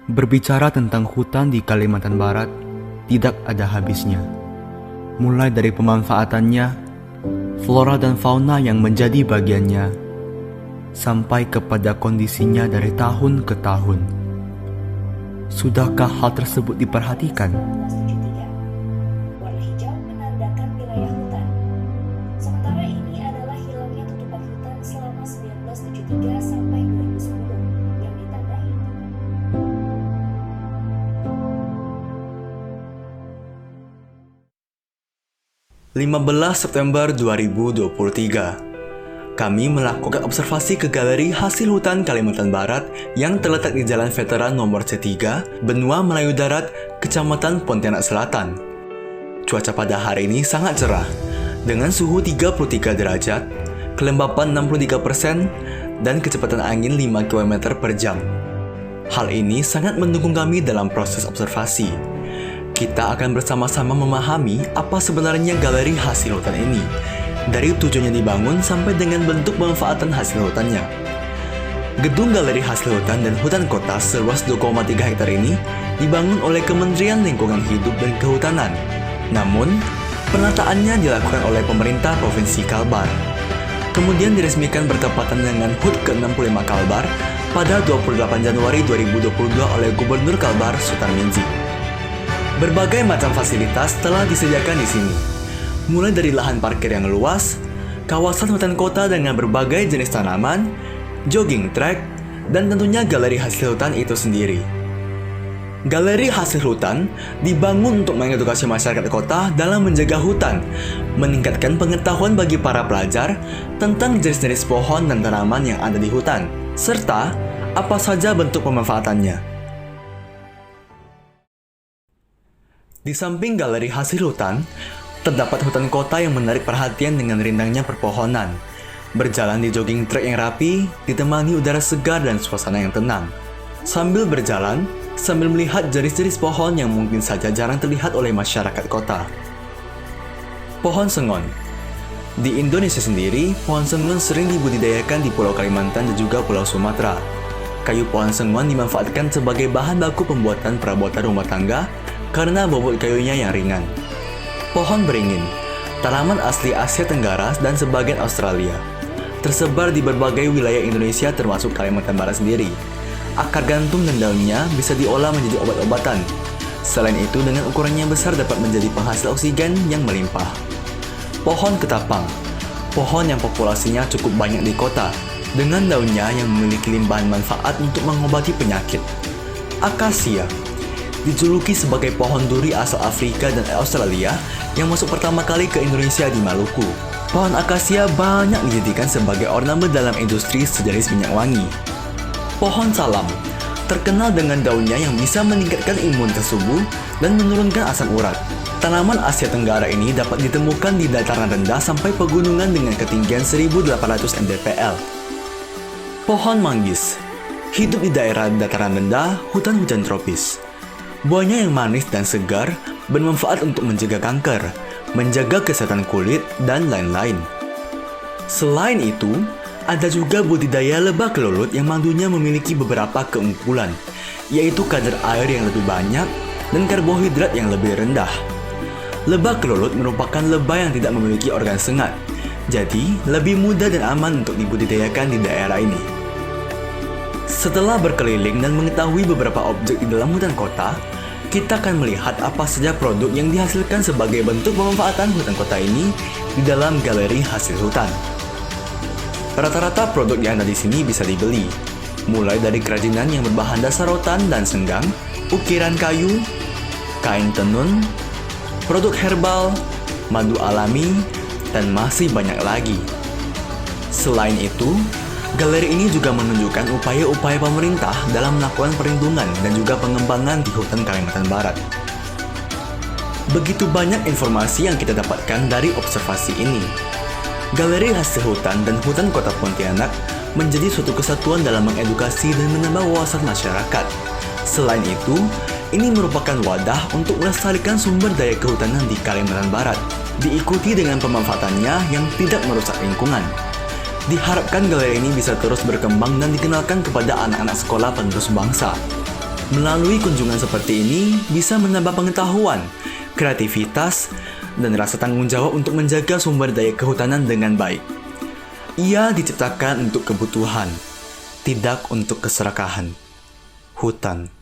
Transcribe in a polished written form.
Berbicara tentang hutan di Kalimantan Barat tidak ada habisnya. Mulai dari pemanfaatannya, flora dan fauna yang menjadi bagiannya, sampai kepada kondisinya dari tahun ke tahun. Sudahkah hal tersebut diperhatikan? 1973. Warna hijau menandakan wilayah hutan. Sementara ini adalah hilangnya tutupan hutan selama 1973 sampai 2010 yang ditandai 15 September 2023. Kami melakukan observasi ke Galeri Hasil Hutan Kalimantan Barat yang terletak di Jalan Veteran nomor C3, Benua Melayu Darat, Kecamatan Pontianak Selatan. Cuaca pada hari ini sangat cerah, dengan suhu 33 derajat, kelembapan 63%, dan kecepatan angin 5 km per jam. Hal ini sangat mendukung kami dalam proses observasi. Kita akan bersama-sama memahami apa sebenarnya Galeri Hasil Hutan ini, dari tujuannya dibangun sampai dengan bentuk pemanfaatan hasil hutannya. Gedung Galeri Hasil Hutan dan Hutan Kota seluas 2,3 hektar ini dibangun oleh Kementerian Lingkungan Hidup dan Kehutanan. Namun, penataannya dilakukan oleh pemerintah Provinsi Kalbar. Kemudian diresmikan bertepatan dengan HUT ke-65 Kalbar pada 28 Januari 2022 oleh Gubernur Kalbar Sutarminzi. Berbagai macam fasilitas telah disediakan di sini, mulai dari lahan parkir yang luas, kawasan hutan kota dengan berbagai jenis tanaman, jogging track, dan tentunya galeri hasil hutan itu sendiri. Galeri hasil hutan dibangun untuk mengedukasi masyarakat kota dalam menjaga hutan, meningkatkan pengetahuan bagi para pelajar tentang jenis-jenis pohon dan tanaman yang ada di hutan, serta apa saja bentuk pemanfaatannya. Di samping galeri hasil hutan, terdapat hutan kota yang menarik perhatian dengan rindangnya perpohonan. Berjalan di jogging track yang rapi, ditemani udara segar dan suasana yang tenang. Sambil berjalan, sambil melihat jenis-jenis pohon yang mungkin saja jarang terlihat oleh masyarakat kota. Pohon sengon. Di Indonesia sendiri, pohon sengon sering dibudidayakan di Pulau Kalimantan dan juga Pulau Sumatera. Kayu pohon sengon dimanfaatkan sebagai bahan baku pembuatan perabotan rumah tangga karena bobot kayunya yang ringan. Pohon beringin, tanaman asli Asia Tenggara dan sebagian Australia, tersebar di berbagai wilayah Indonesia termasuk Kalimantan Barat sendiri. Akar gantung dan daunnya bisa diolah menjadi obat-obatan. Selain itu, dengan ukurannya besar dapat menjadi penghasil oksigen yang melimpah. Pohon ketapang, pohon yang populasinya cukup banyak di kota, dengan daunnya yang memiliki limpahan manfaat untuk mengobati penyakit. Akasia, dijuluki sebagai pohon duri asal Afrika dan Australia yang masuk pertama kali ke Indonesia di Maluku. Pohon akasia banyak dijadikan sebagai ornamen dalam industri sejenis minyak wangi. Pohon salam, terkenal dengan daunnya yang bisa meningkatkan imunitas tubuh dan menurunkan asam urat. Tanaman Asia Tenggara ini dapat ditemukan di dataran rendah sampai pegunungan dengan ketinggian 1.800 mdpl. Pohon manggis, hidup di daerah dataran rendah, hutan-hujan tropis. Buahnya yang manis dan segar bermanfaat untuk mencegah kanker, menjaga kesehatan kulit, dan lain-lain. Selain itu, ada juga budidaya lebah kelulut yang madunya memiliki beberapa keunggulan, yaitu kadar air yang lebih banyak dan karbohidrat yang lebih rendah. Lebah kelulut merupakan lebah yang tidak memiliki organ sengat, jadi lebih mudah dan aman untuk dibudidayakan di daerah ini. Setelah berkeliling dan mengetahui beberapa objek di dalam hutan kota, kita akan melihat apa saja produk yang dihasilkan sebagai bentuk pemanfaatan hutan kota ini di dalam galeri hasil hutan. Rata-rata produk yang ada di sini bisa dibeli, mulai dari kerajinan yang berbahan dasar rotan dan senggang, ukiran kayu, kain tenun, produk herbal, madu alami, dan masih banyak lagi. Selain itu, galeri ini juga menunjukkan upaya-upaya pemerintah dalam melakukan perlindungan dan juga pengembangan di hutan Kalimantan Barat. Begitu banyak informasi yang kita dapatkan dari observasi ini. Galeri Hasil Hutan dan Hutan Kota Pontianak menjadi suatu kesatuan dalam mengedukasi dan menambah wawasan masyarakat. Selain itu, ini merupakan wadah untuk melestarikan sumber daya kehutanan di Kalimantan Barat, diikuti dengan pemanfaatannya yang tidak merusak lingkungan. Diharapkan galeri ini bisa terus berkembang dan dikenalkan kepada anak-anak sekolah penerus bangsa. Melalui kunjungan seperti ini bisa menambah pengetahuan, kreativitas, dan rasa tanggung jawab untuk menjaga sumber daya kehutanan dengan baik. Ia diciptakan untuk kebutuhan, tidak untuk keserakahan. Hutan